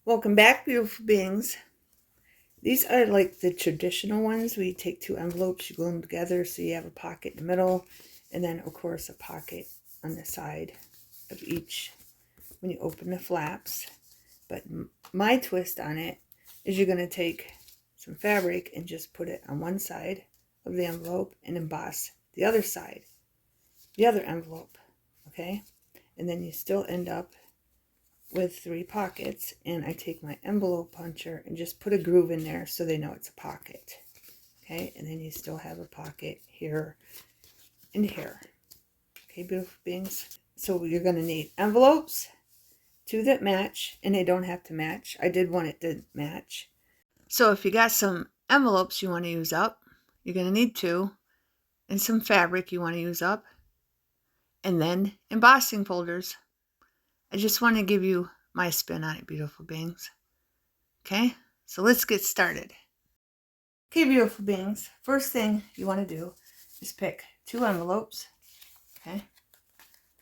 Welcome back, beautiful beings. These are like the traditional ones where you take two envelopes, you glue them together so you have a pocket in the middle, and then of course a pocket on the side of each when you open the flaps. But my twist on it is you're going to take some fabric and just put it on one side of the envelope and emboss the other side, the other envelope, okay? And then you still end up with 3 pockets, and I take my envelope puncher and just put a groove in there so they know it's a pocket. Okay, and then you still have a pocket here and here. Okay, beautiful beings. So you're going to need envelopes, 2 that match, and they don't have to match. I did one it didn't match. So if you got some envelopes you want to use up, you're going to need 2, and some fabric you want to use up, and then embossing folders. I just want to give you my spin on it, beautiful beings. Okay, so let's get started. Okay, beautiful beings, first thing you want to do is pick 2 envelopes, okay,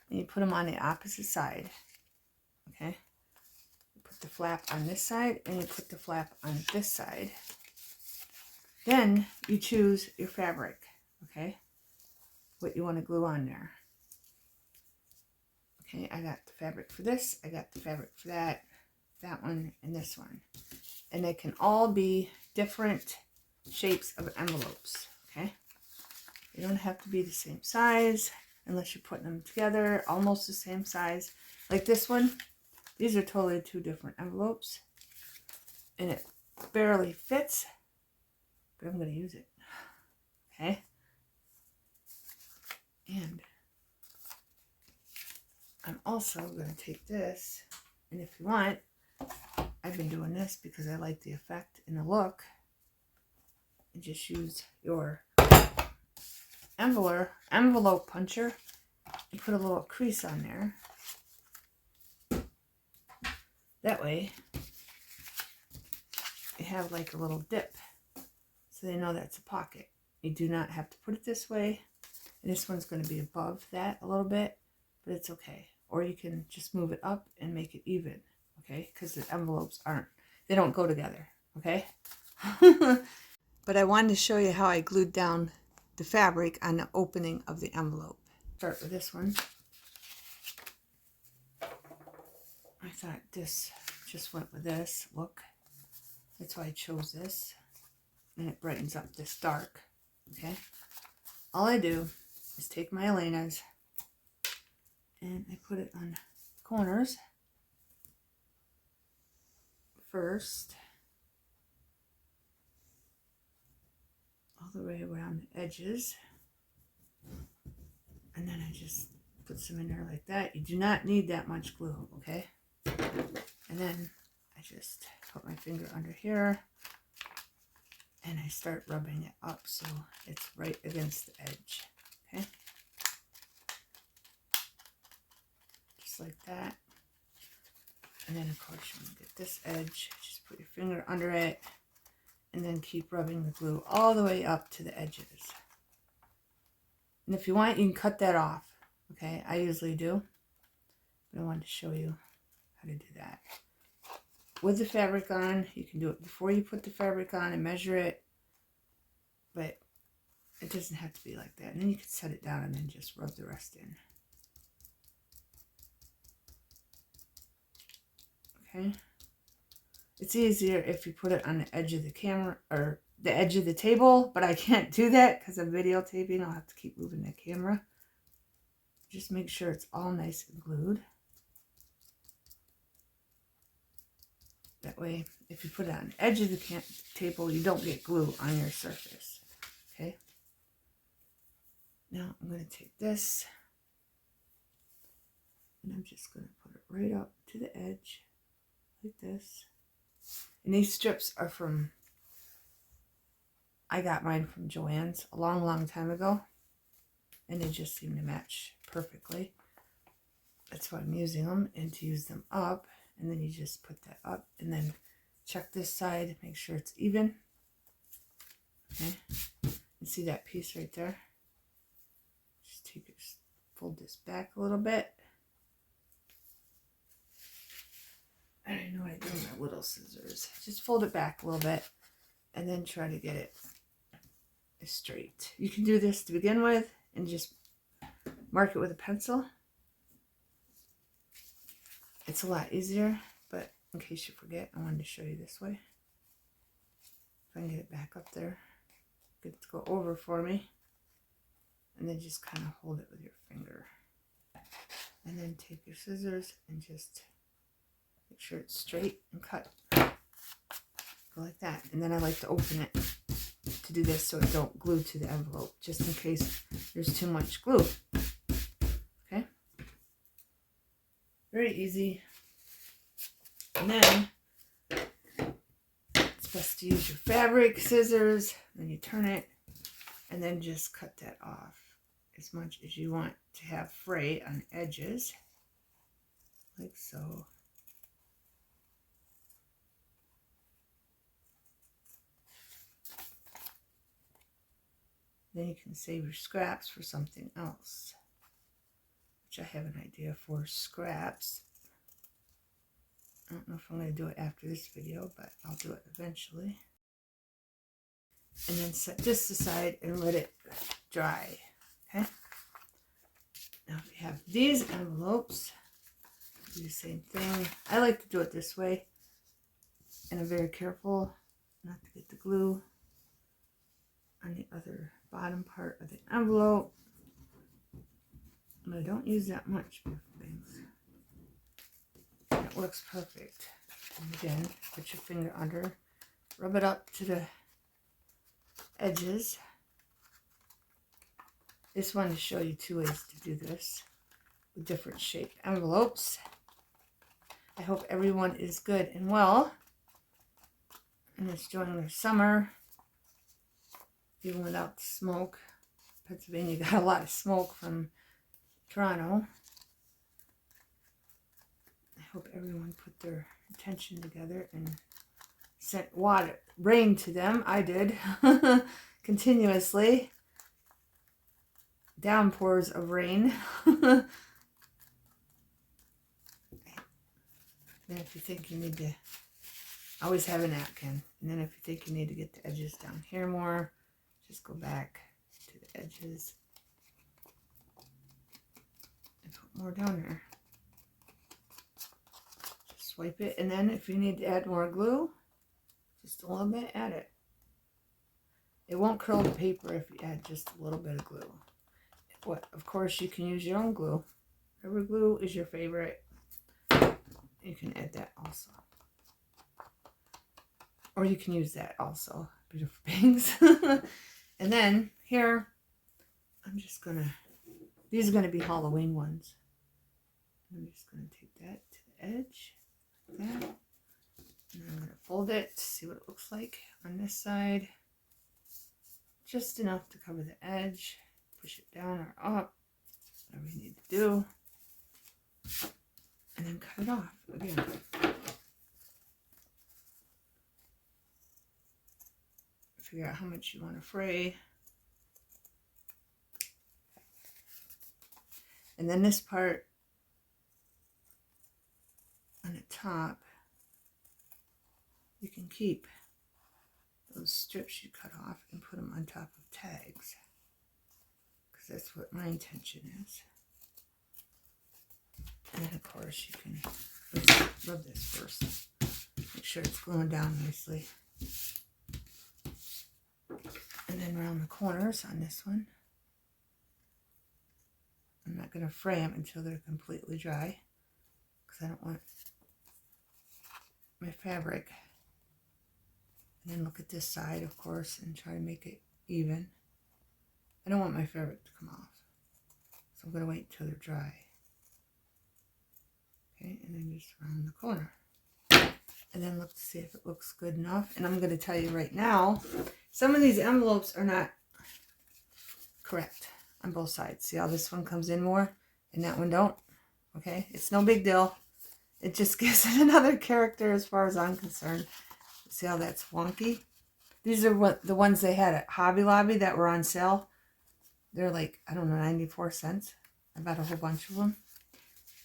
and you put them on the opposite side, okay. You put the flap on this side and you put the flap on this side. Then you choose your fabric, okay, what you want to glue on there. Okay, I got the fabric for this, I got the fabric for that one, and this one. And they can all be different shapes of envelopes, okay? They don't have to be the same size unless you're putting them together, almost the same size. Like this one, these are totally 2 different envelopes, and it barely fits, but I'm going to use it, okay? And I'm also going to take this, and if you want, I've been doing this because I like the effect and the look, and just use your envelope puncher and put a little crease on there. That way you have like a little dip so they know that's a pocket. You do not have to put it this way, and this one's going to be above that a little bit, but it's okay. Or you can just move it up and make it even, okay, because the envelopes they don't go together, okay. But I wanted to show you how I glued down the fabric on the opening of the envelope. Start with this one. I thought this just went with this look. That's why I chose this. And it brightens up this dark. Okay. All I do is take my Elena's and I put it on the corners first. All the way around the edges. And then I just put some in there like that. You do not need that much glue, okay? And then I just put my finger under here and I start rubbing it up so it's right against the edge, okay? Just like that. And then of course you want to get this edge, just put your finger under it and then keep rubbing the glue all the way up to the edges. And if you want, you can cut that off, okay? I usually do, but I wanted to show you how to do that. With the fabric on, you can do it before you put the fabric on and measure it, but it doesn't have to be like that. And then you can set it down and then just rub the rest in. Okay? It's easier if you put it on the edge of the camera or the edge of the table, but I can't do that because I'm videotaping. I'll have to keep moving the camera. Just make sure it's all nice and glued. That way, if you put it on the edge of the table, you don't get glue on your surface. Okay? Now I'm going to take this and I'm just going to put it right up to the edge like this. And these strips are I got mine from Joann's a long time ago, and they just seem to match perfectly. That's why I'm using them, and to use them up, and then you just put that up and then check this side, make sure it's even. Okay, you see that piece right there? Just take it, fold this back a little bit. I don't know what I do with little scissors. Just fold it back a little bit and then try to get it straight. You can do this to begin with and just mark it with a pencil. It's a lot easier, but in case you forget, I wanted to show you this way. If I can get it back up there, get it to go over for me. And then just kind of hold it with your finger. And then take your scissors and just make sure it's straight and cut. Go like that. And then I like to open it to do this so it don't glue to the envelope, just in case there's too much glue. Okay? Very easy. And then it's best to use your fabric scissors. Then you turn it and then just cut that off as much as you want to have fray on edges, like so. Then you can save your scraps for something else, which I have an idea for scraps. I don't know if I'm going to do it after this video, but I'll do it eventually. And then set this aside and let it dry. Okay? Now if you have these envelopes, do the same thing. I like to do it this way, and I'm very careful not to get the glue on the other bottom part of the envelope. But I don't use that much, beautiful things. It works perfect. And again, put your finger under, rub it up to the edges. Just wanted to show you 2 ways to do this with different shaped envelopes. I hope everyone is good and well and is enjoying their summer, even without the smoke. Pennsylvania got a lot of smoke from Toronto. I hope everyone put their attention together and sent rain to them. I did. Continuously. Downpours of rain. Then if you think you need to, always have a napkin. And then if you think you need to get the edges down here more, just go back to the edges and put more down there. Just swipe it, and then if you need to add more glue, just a little bit, add it. It won't curl the paper if you add just a little bit of glue. Of course, you can use your own glue. Whatever glue is your favorite, you can add that also. Or you can use that also. Beautiful things. And then here, I'm just going to, these are going to be Halloween ones. I'm just going to take that to the edge, like that. And I'm going to fold it to see what it looks like on this side. Just enough to cover the edge. Push it down or up, whatever you need to do. And then cut it off again. Figure out how much you want to fray. And then this part on the top, you can keep those strips you cut off and put them on top of tags. Because that's what my intention is. And then of course you can, let's rub this first. Make sure it's gluing down nicely. And then around the corners on this one. I'm not going to fray them until they're completely dry, because I don't want my fabric. And then look at this side, of course, and try to make it even. I don't want my fabric to come off, so I'm going to wait until they're dry. Okay, and then just around the corner. And then look to see if it looks good enough. And I'm going to tell you right now, some of these envelopes are not correct on both sides. See how this one comes in more and that one don't? Okay, it's no big deal. It just gives it another character as far as I'm concerned. See how that's wonky? These are the ones they had at Hobby Lobby that were on sale. They're like, I don't know, 94 cents. I bought a whole bunch of them.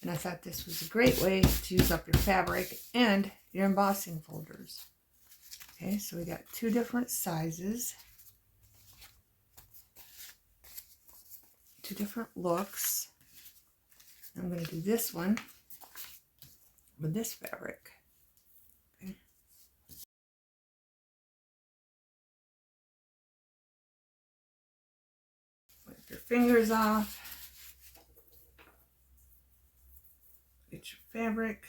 And I thought this was a great way to use up your fabric and your embossing folders. Okay, so we got 2 different sizes, 2 different looks. I'm going to do this one with this fabric. Okay. Wipe your fingers off. Get your fabric.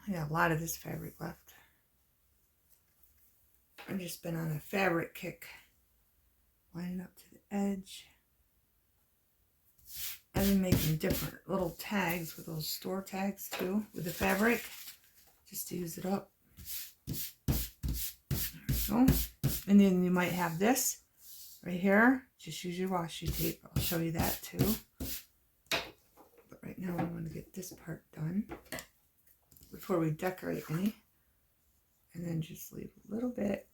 I got a lot of this fabric left. I've just been on a fabric kick. Line it up to the edge. I've been making different little tags with those store tags too, with the fabric, just to use it up. There we go. And then you might have this right here. Just use your washi tape. I'll show you that too. But right now I want to get this part done before we decorate any. And then just leave a little bit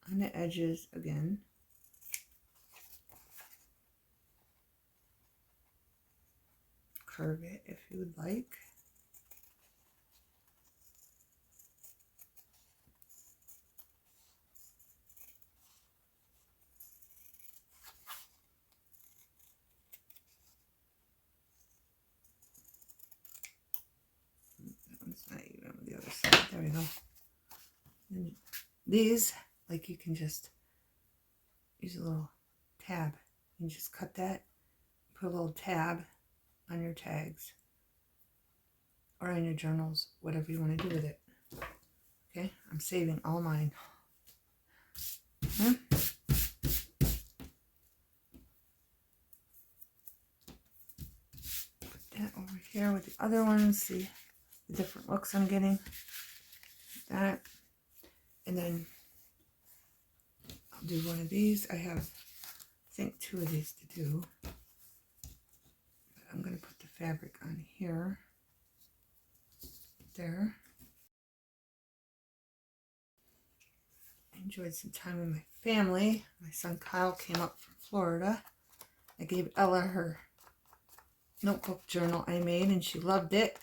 on the edges again. Curve it if you would like. That one's not even with the other side. There we go. And these, like, you can just use a little tab. You can just cut that, put a little tab on your tags or on your journals, whatever you want to do with it. Okay, I'm saving all mine. Put that over here with the other ones. See the different looks I'm getting. That. And then I'll do one of these. I have, I think, 2 of these to do. But I'm going to put the fabric on here. There. I enjoyed some time with my family. My son Kyle came up from Florida. I gave Ella her notebook journal I made and she loved it.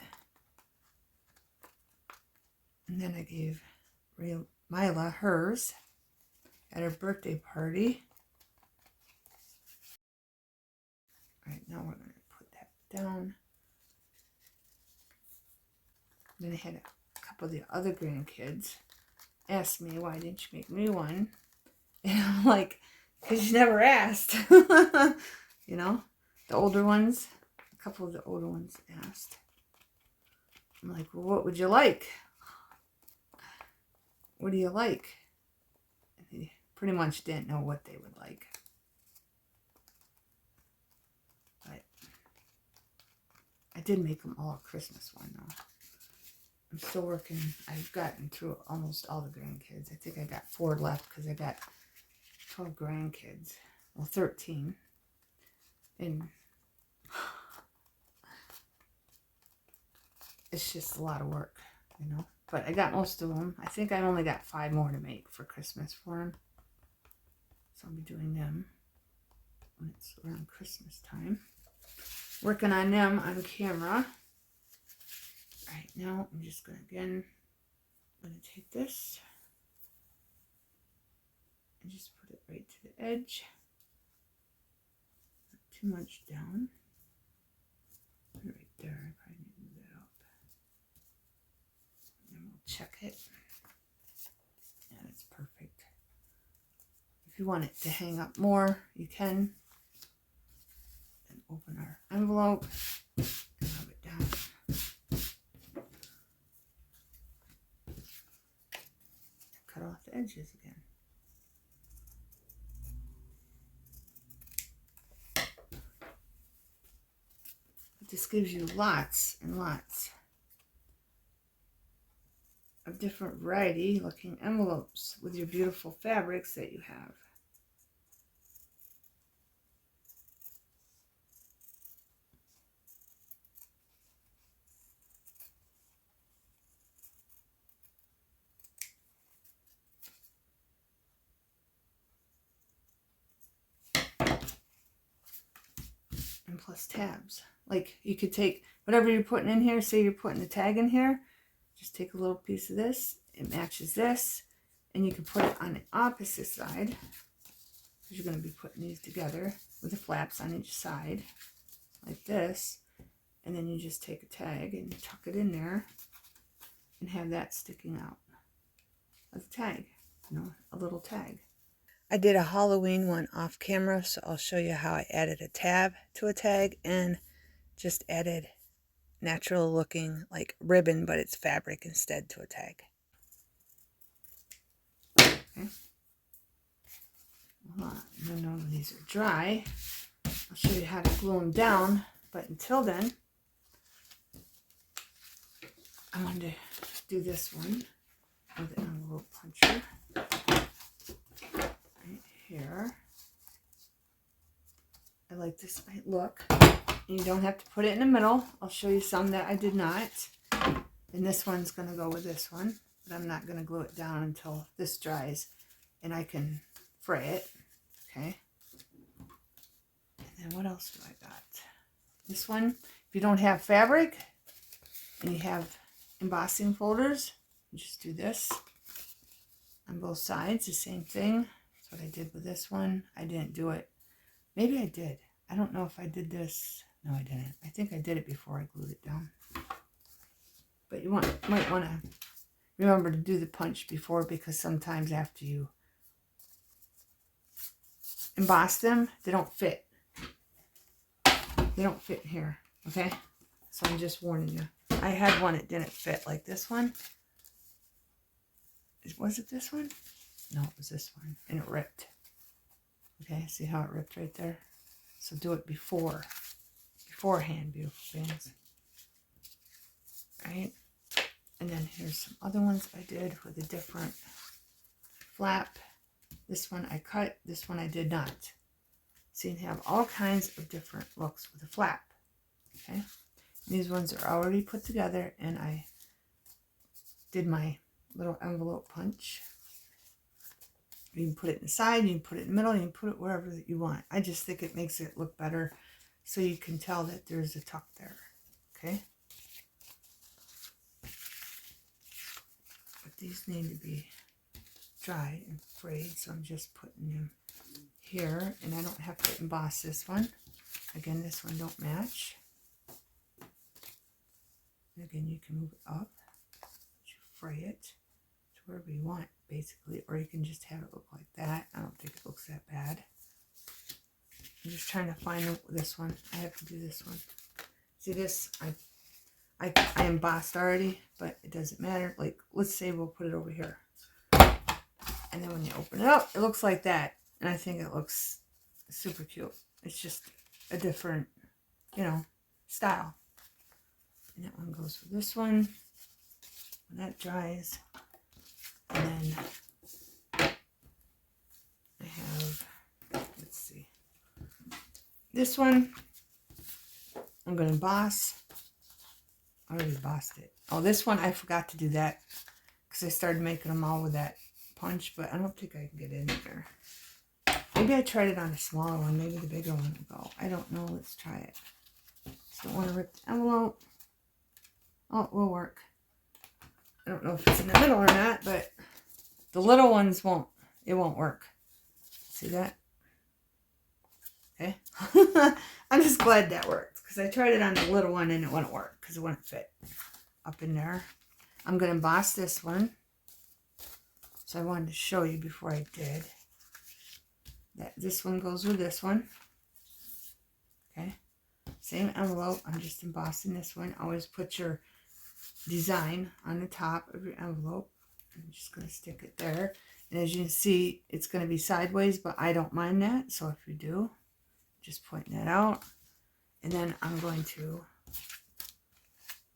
And then I gave Mila hers at her birthday party. All right, now we're going to put that down. Then I had a couple of the other grandkids ask me, why didn't you make me one? And I'm like, because you never asked. You know, the older ones, a couple of the older ones asked. I'm like, well, what would you like? What do you like? And they pretty much didn't know what they would like. But I did make them all a Christmas one, though. I'm still working. I've gotten through almost all the grandkids. I think I got 4 left because I got 12 grandkids. Well, 13. And it's just a lot of work, you know. But I got most of them. I think I only got 5 more to make for Christmas for them. So I'll be doing them when it's around Christmas time. Working on them on camera. Right now, I'm just going to, again, I'm going to take this and just put it right to the edge. Not too much down. Put it right there. I probably need to move that up. And we'll check it. And it's perfect. If you want it to hang up more, you can. Then open our envelope and rub it down. Cut off the edges again. But this gives you lots and lots of different variety looking envelopes with your beautiful fabrics that you have. And plus tabs. Like you could take whatever you're putting in here, say you're putting a tag in here, just take a little piece of this, it matches this, and you can put it on the opposite side, because you're going to be putting these together with the flaps on each side, like this, and then you just take a tag and tuck it in there, and have that sticking out as a tag, you know, a little tag. I did a Halloween one off camera, so I'll show you how I added a tab to a tag and just added natural looking like ribbon, but it's fabric instead, to a tag. Okay. Hold on. When all of these are dry, I'll show you how to glue them down, but until then, I'm going to do this one with an envelope puncher right here. I like this might look. And you don't have to put it in the middle. I'll show you some that I did not. And this one's going to go with this one, but I'm not going to glue it down until this dries and I can fray it. Okay. And then what else do I got? This one, if you don't have fabric and you have embossing folders, you just do this on both sides, the same thing. That's what I did with this one. I didn't do it. Maybe I did. I don't know if I did this. No, I didn't. I think I did it before I glued it down. But you might want to remember to do the punch before, because sometimes after you emboss them, they don't fit. They don't fit here, okay? So I'm just warning you. I had one that didn't fit, like this one. Was it this one? No, it was this one, and it ripped. Okay, see how it ripped right there? So do it beforehand, beautiful things. Right? And then here's some other ones I did with a different flap. This one I cut, this one I did not. So you have all kinds of different looks with a flap. Okay? These ones are already put together, and I did my little envelope punch. You can put it in the side, you can put it in the middle, you can put it wherever that you want. I just think it makes it look better so you can tell that there's a tuck there. Okay? But these need to be dried and frayed, so I'm just putting them here, and I don't have to emboss this one. Again, this one don't match. And again, you can move it up, you fray it to wherever you want, basically, or you can just have it look like that. I don't think it looks that bad. I'm just trying to find this one. I have to do this one. See this? I embossed already, but it doesn't matter. Like, let's say we'll put it over here. And then when you open it up, it looks like that. And I think it looks super cute. It's just a different, you know, style. And that one goes with this one. When that dries. And then I have, let's see. This one, I'm going to emboss. I already embossed it. Oh, this one, I forgot to do that because I started making them all with that punch, but I don't think I can get in there. Maybe I tried it on a smaller one. Maybe the bigger one will go. I don't know. Let's try it. Just don't want to rip the envelope. Oh, it will work. I don't know if it's in the middle or not, but the little ones won't. It won't work. See that? Okay. I'm just glad that worked because I tried it on the little one and it wouldn't work because it wouldn't fit up in there. I'm going to emboss this one. So I wanted to show you before I did that this one goes with this one. Okay. Same envelope. I'm just embossing this one. Always put your design on the top of your envelope. I'm just going to stick it there. And as you can see, it's going to be sideways, but I don't mind that. So if you do, just pointing that out. And then I'm going to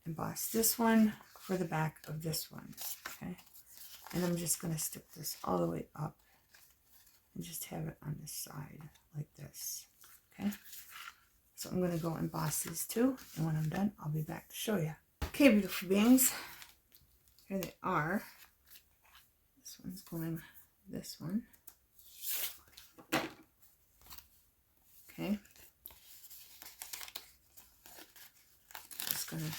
emboss this one for the back of this one. Okay. And I'm just going to stick this all the way up and just have it on the side like this. Okay. So I'm going to go emboss these two. And when I'm done, I'll be back to show you. Okay, beautiful beings. Here they are. This one's going this one. Okay. just going to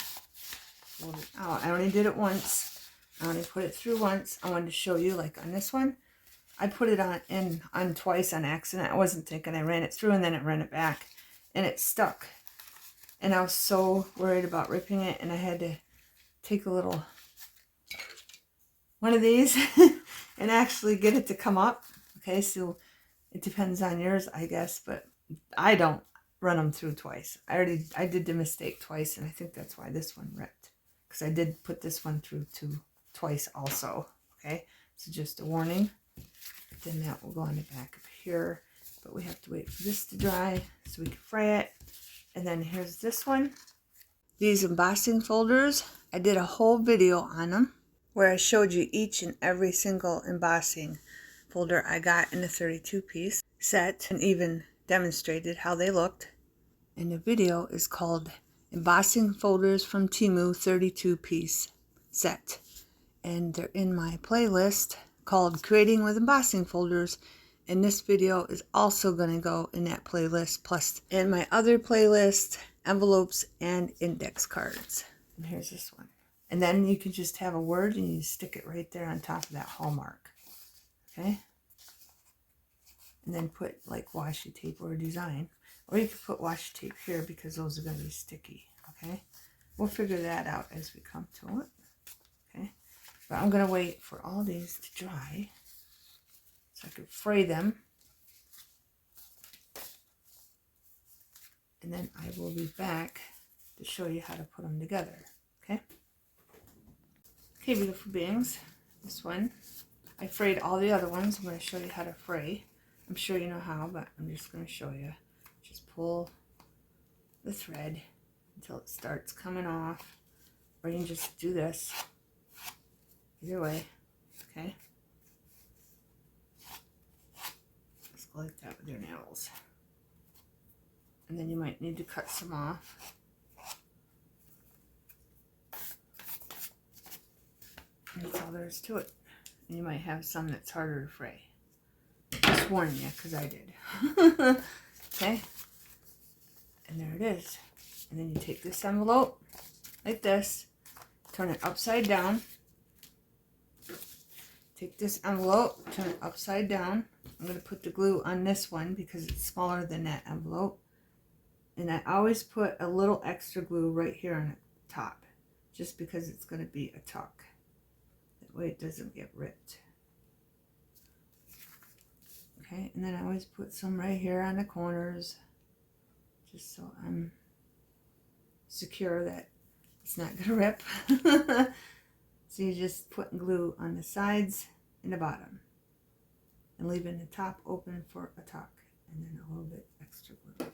fold it out. I only did it once. I only put it through once. I wanted to show you, like on this one, I put it on twice on accident. I wasn't thinking. I ran it through and then it ran it back and it stuck. And I was so worried about ripping it, and I had to take a little one of these and actually get it to come up. Okay, so it depends on yours, I guess, but I don't run them through twice. I did the mistake twice, and I think that's why this one ripped, because I did put this one through twice also. Okay, so just a warning. Then that will go on the back of here, but we have to wait for this to dry so we can fry it. And then here's this one. These embossing folders, I did a whole video on them where I showed you each and every single embossing folder I got in a 32-piece set and even demonstrated how they looked. And the video is called Embossing Folders from Temu 32-piece set. And they're in my playlist called Creating with Embossing Folders. And this video is also going to go in that playlist, plus in my other playlist, envelopes and index cards. And here's this one. And then you can just have a word and you stick it right there on top of that hallmark. Okay? And then put like washi tape or a design. Or you could put washi tape here because those are going to be sticky. Okay? We'll figure that out as we come to it. Okay? But I'm going to wait for all these to dry so I can fray them. And then I will be back to show you how to put them together. Okay? Okay, beautiful beings. This one, I frayed all the other ones. I'm going to show you how to fray. I'm sure you know how, but I'm just going to show you. Just pull the thread until it starts coming off. Or you can just do this. Either way. Okay? Just go like that with your nails. And then you might need to cut some off. And that's all there is to it. And you might have some that's harder to fray. Just warning you, because I did. Okay? And there it is. And then you take this envelope, like this, turn it upside down. Take this envelope, turn it upside down. I'm going to put the glue on this one because it's smaller than that envelope. And I always put a little extra glue right here on the top, just because it's going to be a tuck. That way it doesn't get ripped. Okay, and then I always put some right here on the corners, just so I'm secure that it's not going to rip. So you just put glue on the sides and the bottom, and leaving the top open for a tuck, and then a little bit extra glue.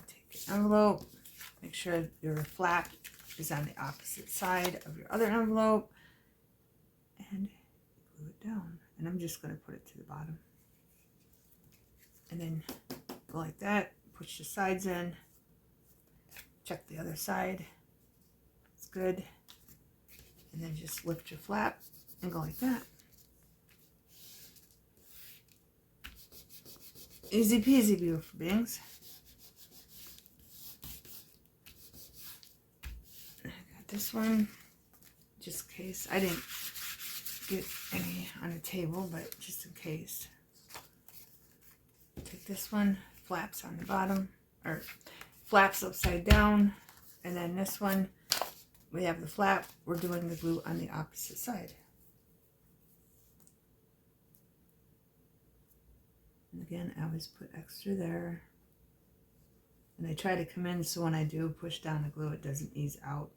Take your envelope, make sure your flap is on the opposite side of your other envelope, and glue it down. And I'm just going to put it to the bottom. And then go like that, push the sides in, check the other side, it's good. And then just lift your flap and go like that. Easy peasy, beautiful beings. I got this one, just in case. I didn't get any on the table, but just in case. Take this one, flaps on the bottom, or flaps upside down, and then this one, we have the flap, we're doing the glue on the opposite side. And again, I always put extra there. And I try to come in so when I do push down the glue, it doesn't ease out.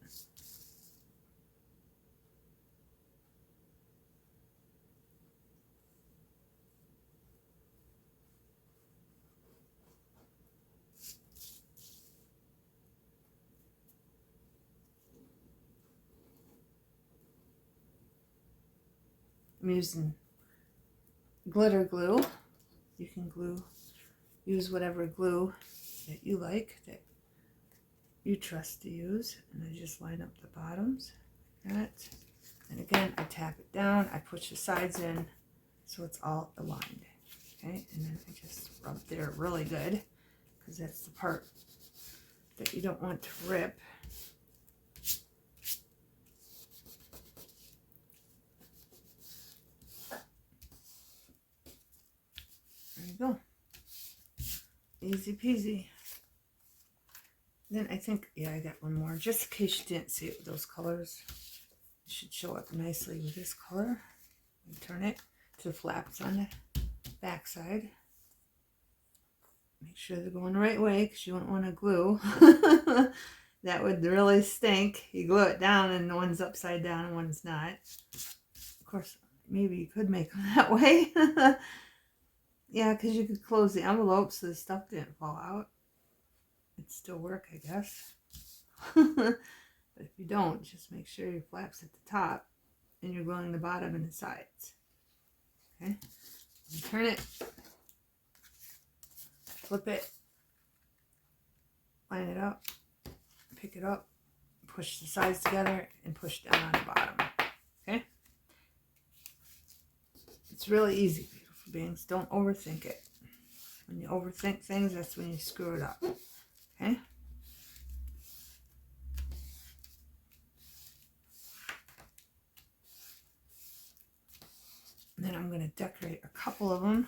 I'm using glitter glue. You can use whatever glue that you like, that you trust to use. And I just line up the bottoms like that. And again, I tap it down, I push the sides in so it's all aligned. Okay, and then I just rub there really good, because that's the part that you don't want to rip. Easy peasy. Then I think, yeah, I got one more. Just in case you didn't see it with those colors. It should show up nicely with this color. And turn it to the flaps on the back side. Make sure they're going the right way because you don't want to glue. That would really stink. You glue it down and one's upside down and one's not. Of course, maybe you could make them that way. Yeah, because you could close the envelope so the stuff didn't fall out. It'd still work, I guess. But if you don't, just make sure your flap's at the top and you're gluing the bottom and the sides. Okay? And turn it. Flip it. Line it up. Pick it up. Push the sides together and push down on the bottom. Okay? It's really easy, beautiful beings. Don't overthink it. When you overthink things, that's when you screw it up. Okay? And then I'm going to decorate a couple of them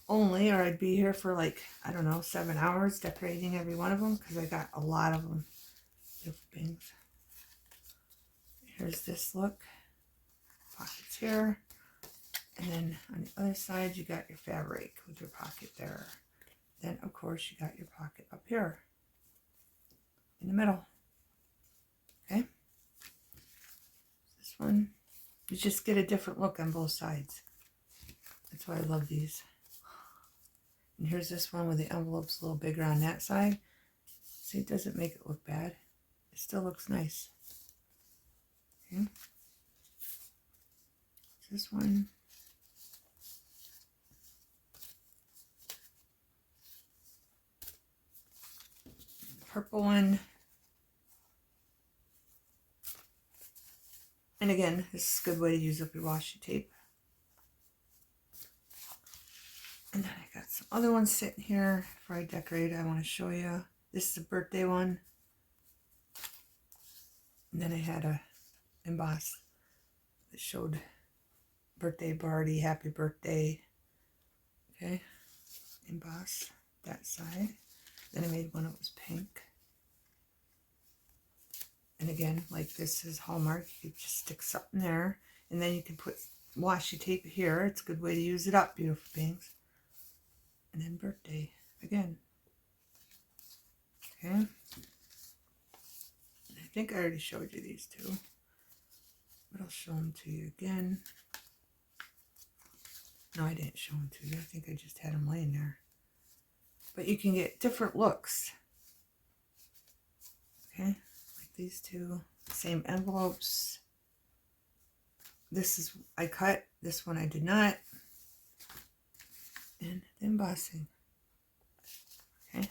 only, or I'd be here for like, I don't know, 7 hours decorating every one of them because I got a lot of them. Beautiful beings. Here's this look. Pockets here. And then on the other side, you got your fabric with your pocket there. Then, of course, you got your pocket up here in the middle. Okay? This one, you just get a different look on both sides. That's why I love these. And here's this one with the envelope's a little bigger on that side. See, it doesn't make it look bad. It still looks nice. Okay? This one. The purple one. And again, this is a good way to use up your washi tape. And then I got some other ones sitting here before I decorate. I want to show you. This is a birthday one. And then I had a emboss that showed birthday party, happy birthday. Okay, emboss that side. Then I made one that was pink. And again, like this is Hallmark. You just stick something there. And then you can put washi tape here. It's a good way to use it up, beautiful beings. And then birthday again. Okay. And I think I already showed you these two. But I'll show them to you again. No, I didn't show them to you. I think I just had them laying there. But you can get different looks. Okay, like these two. Same envelopes. This is, I cut. This one I did not. And the embossing. Okay.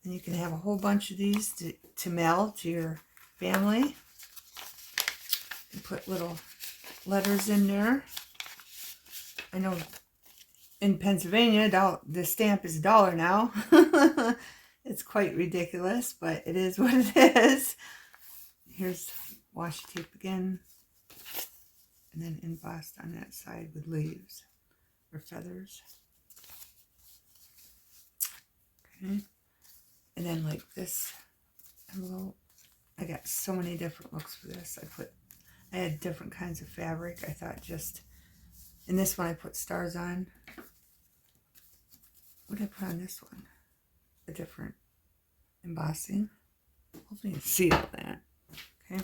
And you can have a whole bunch of these to mail to your family. And put little letters in there. I know in Pennsylvania, the stamp is $1 now. It's quite ridiculous, but it is what it is. Here's washi tape again. And then embossed on that side with leaves or feathers. Okay. And then like this envelope. I got so many different looks for this. I had different kinds of fabric. I thought just... In this one, I put stars on. What did I put on this one? A different embossing. Hopefully you can see all that. Okay.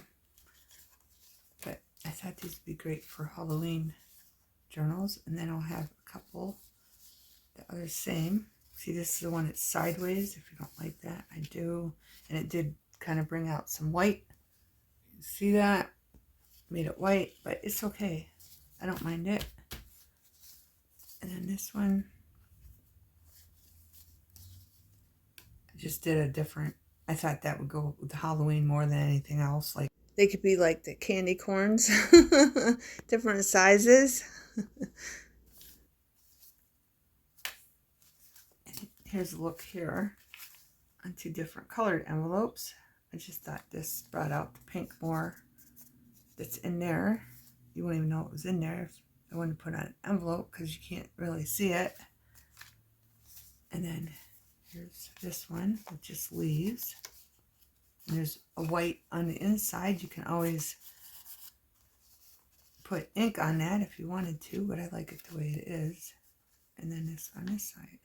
But I thought these would be great for Halloween journals. And then I'll have a couple that are the same. See, this is the one that's sideways. If you don't like that, I do. And it did kind of bring out some white. You can see that? Made it white, but it's okay. I don't mind it. And then this one, I just did a different, I thought that would go with Halloween more than anything else. Like they could be like the candy corns, different sizes. And here's a look here on 2 different colored envelopes. I just thought this brought out the pink more that's in there. You wouldn't even know it was in there if I wouldn't put on an envelope because you can't really see it. And then here's this one with just leaves. And there's a white on the inside. You can always put ink on that if you wanted to, but I like it the way it is. And then this on this side.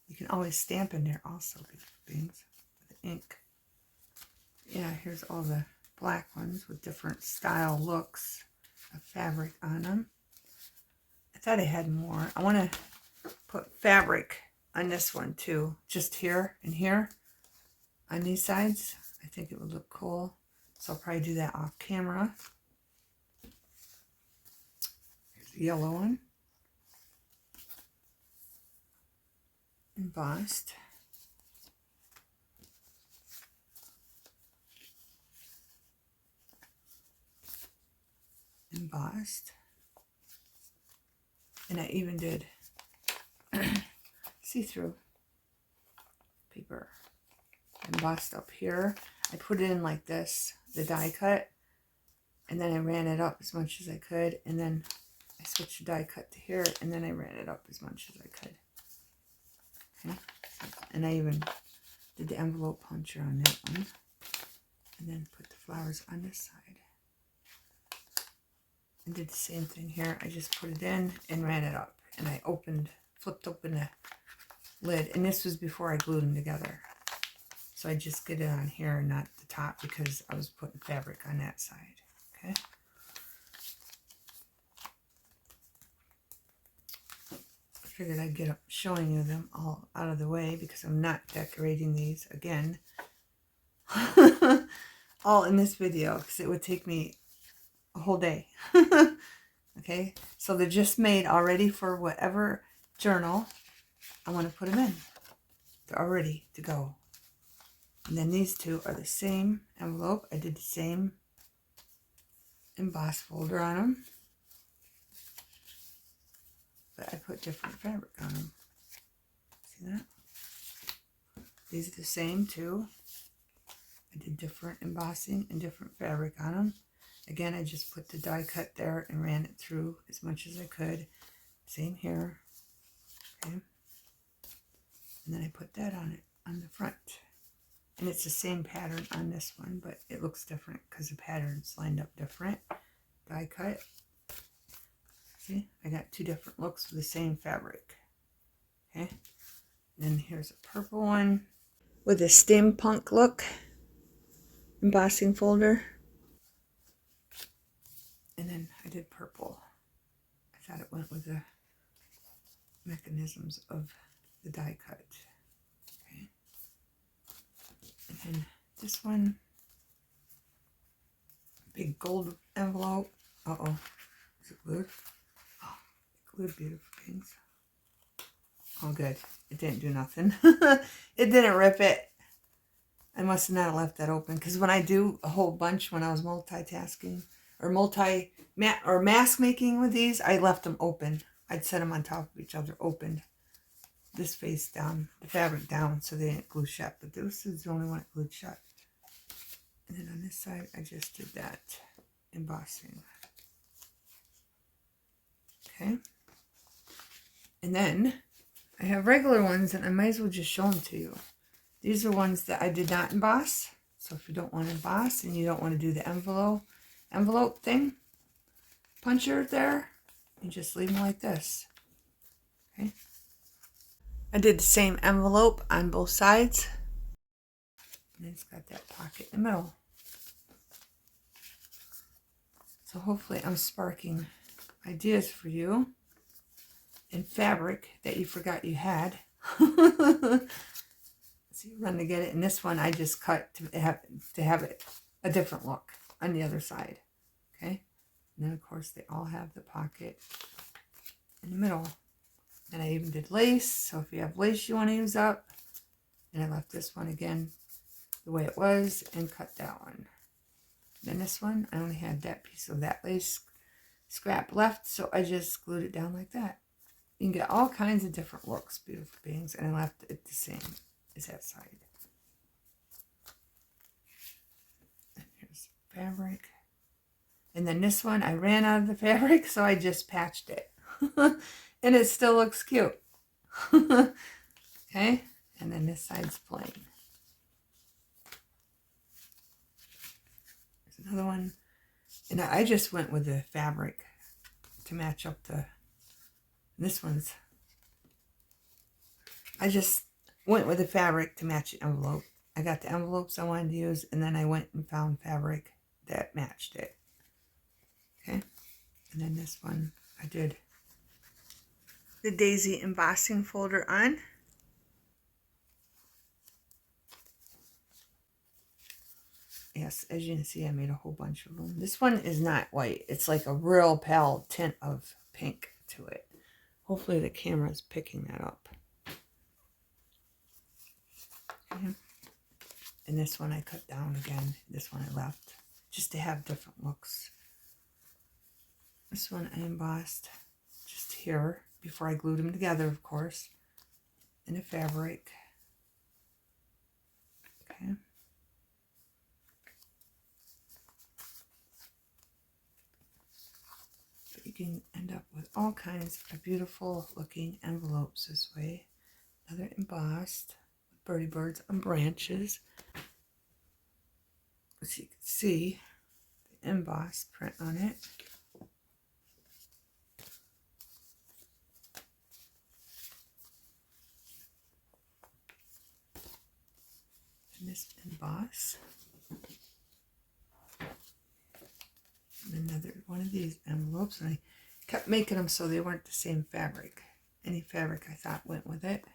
You can always stamp in there also, things with ink. Yeah, here's all the black ones with different style looks of fabric on them. I thought I had more. I want to put fabric on this one too, just here and here on these sides. I think it would look cool, so I'll probably do that off camera. Here's a yellow one, embossed. Embossed. And I even did see-through paper. Embossed up here. I put it in like this, the die cut, and then I ran it up as much as I could, and then I switched the die cut to here, and then I ran it up as much as I could. Okay. And I even did the envelope puncher on that one, and then put the flowers on this side. And did the same thing here. I just put it in and ran it up, and I flipped open the lid, and this was before I glued them together. So I just get it on here and not the top because I was putting fabric on that side. Okay. I figured I'd get up showing you them all out of the way because I'm not decorating these again all in this video because it would take me a whole day. Okay, so they're just made already for whatever journal I want to put them in. They're all ready to go. And then these two are the same envelope. I did the same emboss folder on them, but I put different fabric on them. See that? These are the same too. I did different embossing and different fabric on them. Again, I just put the die cut there and ran it through as much as I could. Same here. Okay. And then I put that on it, on the front. And it's the same pattern on this one, but it looks different because the pattern's lined up different. Die cut. See, I got two different looks with the same fabric. Okay. And then here's a purple one with a steampunk look. Embossing folder. And then I did purple. I thought it went with the mechanisms of the die cut. Okay. And then this one, big gold envelope. Uh-oh. Is it glued? Oh, it glued, beautiful things. Oh, good. It didn't do nothing. It didn't rip it. I must have not left that open because when I do a whole bunch, when I was multitasking or mask making with these, I left them open. I'd set them on top of each other, opened this face down, the fabric down, so they didn't glue shut. But this is the only one that glued shut. And then on this side, I just did that embossing. Okay. And then I have regular ones, and I might as well just show them to you. These are ones that I did not emboss. So if you don't want to emboss and you don't want to do the envelope thing, puncher there, you just leave them like this. Okay. I did the same envelope on both sides. And it's got that pocket in the middle. So hopefully I'm sparking ideas for you in fabric that you forgot you had. So you run to get it. And this one I just cut to have it a different look on the other side. Okay. And then of course they all have the pocket in the middle. And I even did lace. So if you have lace you want to use up. And I left this one again the way it was and cut that one. Then this one, I only had that piece of that lace scrap left, so I just glued it down like that. You can get all kinds of different looks, beautiful beings, and I left it the same as that side. And here's fabric. And then this one, I ran out of the fabric, so I just patched it. And it still looks cute. Okay, and then this side's plain. There's another one. And I just went with the fabric to match up this one's. I just went with the fabric to match the envelope. I got the envelopes I wanted to use, and then I went and found fabric that matched it. Okay, and then this one I did the daisy embossing folder on. Yes, as you can see, I made a whole bunch of them. This one is not white. It's like a real pale tint of pink to it. Hopefully the camera is picking that up. Okay. And this one I cut down again. This one I left just to have different looks. This one I embossed just here before I glued them together, of course, in the fabric. Okay. But you can end up with all kinds of beautiful looking envelopes this way. Another embossed with birdie birds on branches. As you can see, the embossed print on it. And this emboss. And another one of these envelopes, and I kept making them so they weren't the same fabric. Any fabric I thought went with it.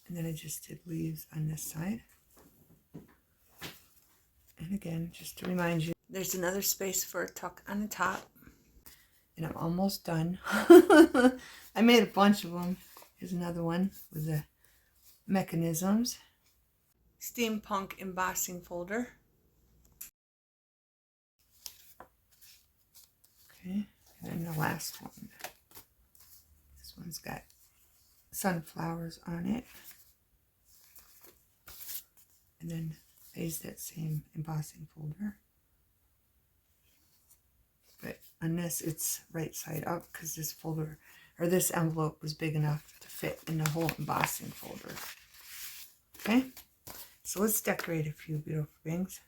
And then I just did leaves on this side. And again, just to remind you, there's another space for a tuck on the top. And I'm almost done. I made a bunch of them. Here's another one with the mechanisms. Steampunk embossing folder. Okay, and then the last one. This one's got sunflowers on it. And then I used that same embossing folder. But on this, it's right side up because this folder, or this envelope was big enough to fit in the whole embossing folder. Okay, so let's decorate a few beautiful things.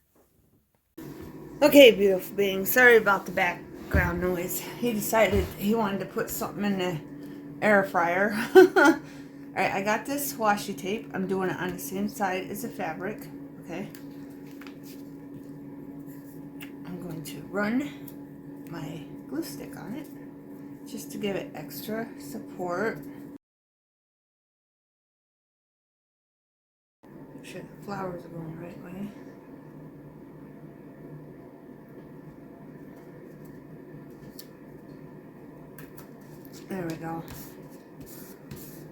Okay, beautiful beings, sorry about the background noise. He decided he wanted to put something in the air fryer. Alright, I got this washi tape. I'm doing it on the same side as the fabric. Okay. I'm going to run my glue stick on it just to give it extra support. Make sure the flowers are going the right way. There we go.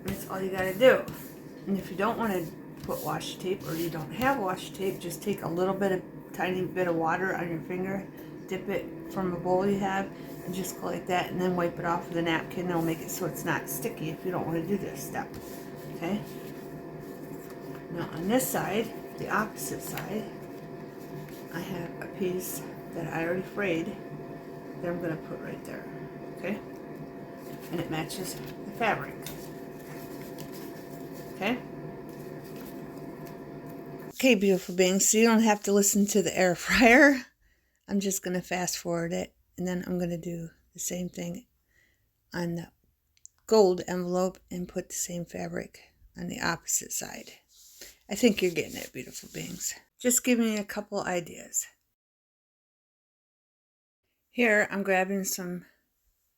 That's all you gotta do. And if you don't want to put washi tape, or you don't have washi tape, just take a little bit of tiny bit of water on your finger, dip it from a bowl you have, and just go like that, and then wipe it off with a napkin. That'll make it so it's not sticky if you don't want to do this step. Okay. Now on this side, the opposite side, I have a piece that I already frayed that I'm going to put right there. Okay. And it matches the fabric. Okay. Okay, beautiful beings, so you don't have to listen to the air fryer. I'm just going to fast forward it, and then I'm going to do the same thing on the gold envelope and put the same fabric on the opposite side. I think you're getting it, beautiful beings. Just give me a couple ideas. Here, I'm grabbing some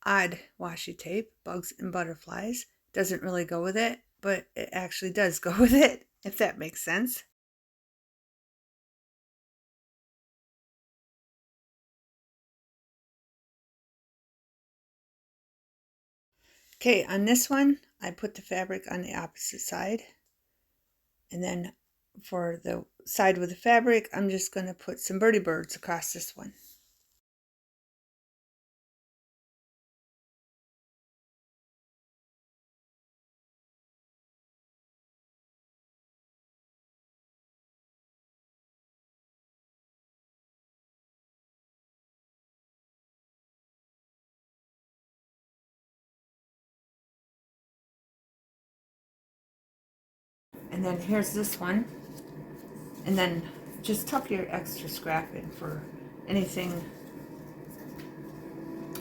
odd washi tape, bugs and butterflies. Doesn't really go with it, but it actually does go with it, if that makes sense. Okay, on this one, I put the fabric on the opposite side. And then for the side with the fabric, I'm just going to put some birdie birds across this one. And then here's this one. And then just tuck your extra scrap in for anything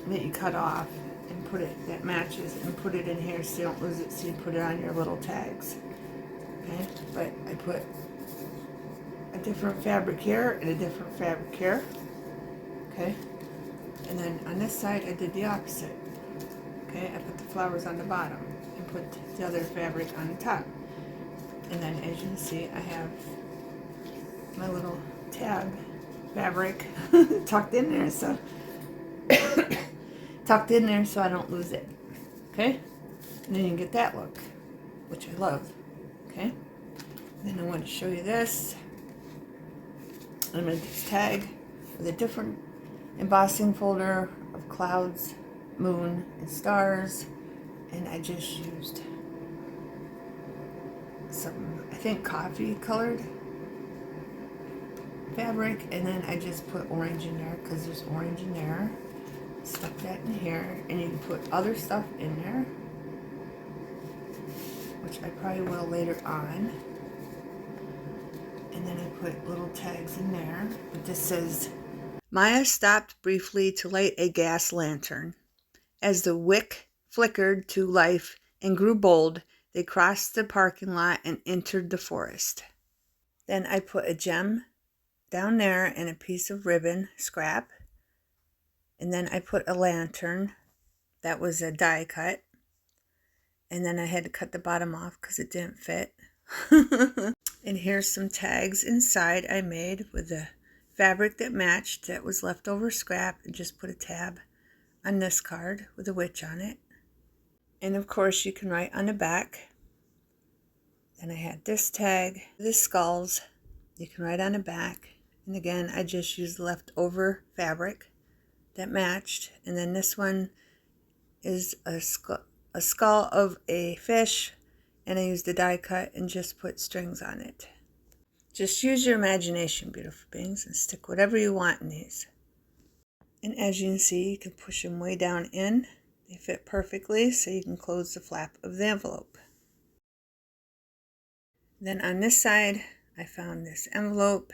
that you cut off and put it that matches, and put it in here so you don't lose it, so you put it on your little tags. Okay, but I put a different fabric here and a different fabric here. Okay, and then on this side I did the opposite. Okay, I put the flowers on the bottom and put the other fabric on the top. And then as you can see, I have my little tab fabric tucked in there, so tucked in there so I don't lose it. Okay, and then you can get that look, which I love. Okay, then I want to show you this. I'm going to just tag with a different embossing folder of clouds, moon, and stars, and I just used some, I think, coffee colored fabric, and then I just put orange in there because there's orange in there. Stuck that in here, and you can put other stuff in there, which I probably will later on. And then I put little tags in there, but this says, Maya stopped briefly to light a gas lantern. As the wick flickered to life and grew bold, they crossed the parking lot and entered the forest. Then I put a gem down there and a piece of ribbon scrap. And then I put a lantern that was a die cut. And then I had to cut the bottom off because it didn't fit. And here's some tags inside I made with the fabric that matched, that was leftover scrap, and just put a tab on this card with a witch on it. And of course you can write on the back. Then I had this tag, the skulls, you can write on the back. And again, I just used leftover fabric that matched. And then this one is a skull of a fish, and I used a die cut and just put strings on it. Just use your imagination, beautiful beings, and stick whatever you want in these. And as you can see, you can push them way down in. They fit perfectly, so you can close the flap of the envelope. Then on this side, I found this envelope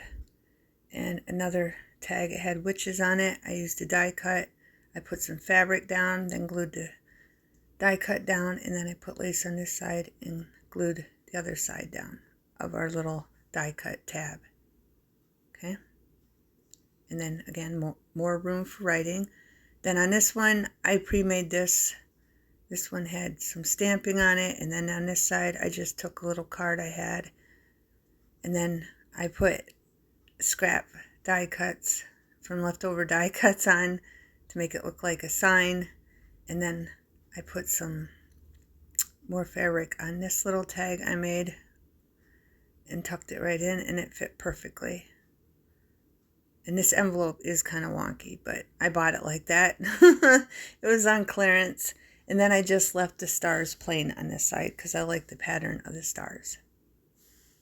and another tag. It had witches on it. I used a die cut. I put some fabric down, then glued the die cut down, and then I put lace on this side and glued the other side down of our little die cut tab. Okay, and then again, more room for writing. Then on this one, I pre-made this. This one had some stamping on it, and then on this side, I just took a little card I had, and then I put scrap die cuts from leftover die cuts on to make it look like a sign. And then I put some more fabric on this little tag I made and tucked it right in, and it fit perfectly. And this envelope is kind of wonky, but I bought it like that. It was on clearance. And then I just left the stars plain on this side because I like the pattern of the stars.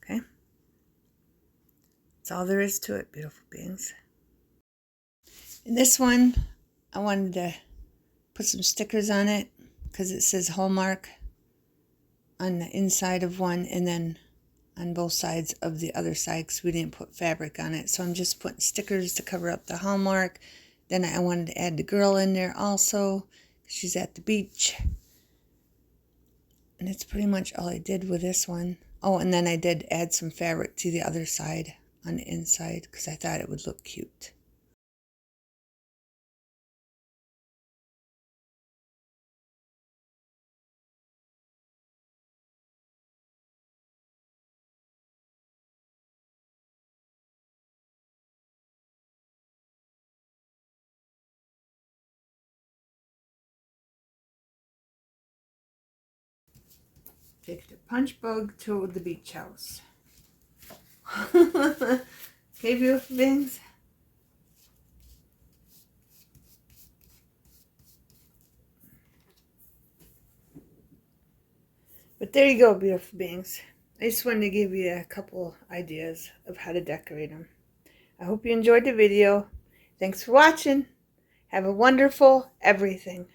Okay? That's all there is to it, beautiful beings. In this one, I wanted to put some stickers on it because it says Hallmark on the inside of one and then on both sides of the other side because we didn't put fabric on it. So I'm just putting stickers to cover up the Hallmark. Then I wanted to add the girl in there also. She's at the beach. And that's pretty much all I did with this one. Oh, and then I did add some fabric to the other side on the inside because I thought it would look cute. Take the punch bug to the beach house. Okay, beautiful beings. But there you go, beautiful beings. I just wanted to give you a couple ideas of how to decorate them. I hope you enjoyed the video. Thanks for watching. Have a wonderful everything.